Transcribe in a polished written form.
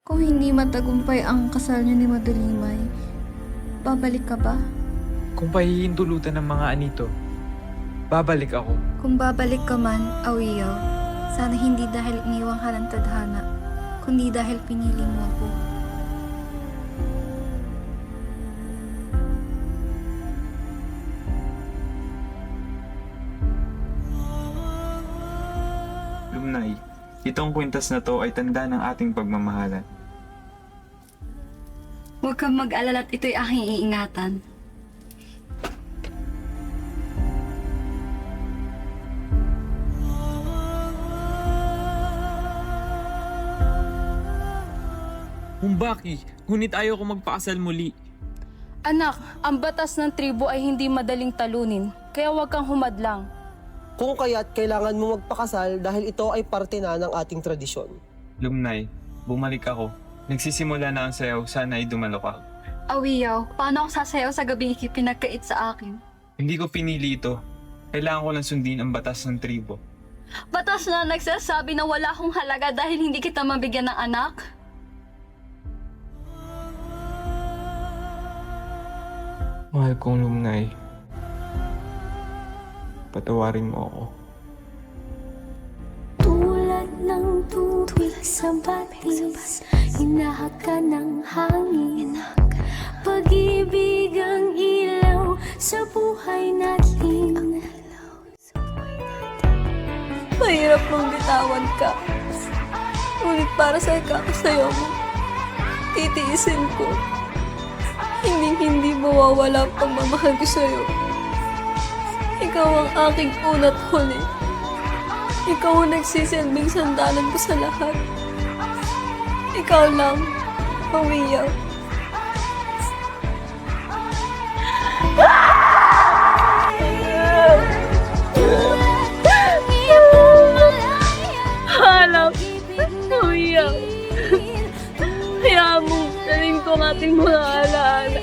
Kung hindi matagumpay ang kasal niyo ni Madulimay, babalik ka ba? Kung pahihintulutan ng mga anito, babalik ako. Kung babalik ka man, Awiyaw, sana hindi dahil iniwang ka ng tadhana, kundi dahil pinili mo ako. Lumnay, itong kwintas na to ay tanda ng ating pagmamahalan. Huwag kang mag-alala at ito'y aking iingatan. Humbaki, ngunit ayaw ko magpakasal muli. Anak, ang batas ng tribo ay hindi madaling talunin, kaya huwag kang humadlang. Kung kaya't kailangan mo magpakasal dahil ito ay parte na ng ating tradisyon. Lumnay, bumalik ako. Nagsisimula na ang sayaw, sana ay dumalo ka. Awiyaw, paano ako sasayaw sa gabing ipinagkait sa akin? Hindi ko pinili ito. Kailangan ko lang sundin ang batas ng tribo. Batas na nagsasabi na wala akong halaga dahil hindi kita mabigyan ng anak? Mahal kong Lumnay, patawarin mo ako. Tulad ng tubig sa batis, hinahaka ng hangin. Pag-ibig ang ilaw sa buhay natin. Mahirap mong bitawan ka. Ngunit para sa ikakasayo mo, titiisin ko. Hindi mawawala ang pagmamahal ko sa'yo. Ikaw ang aking una't huli. Ikaw ang nagsisilbing sandalan ko sa lahat. Ikaw lang, Awiyaw. Hanap! Awiyaw! Hayaan mo, daling ko ang ating mga alaala.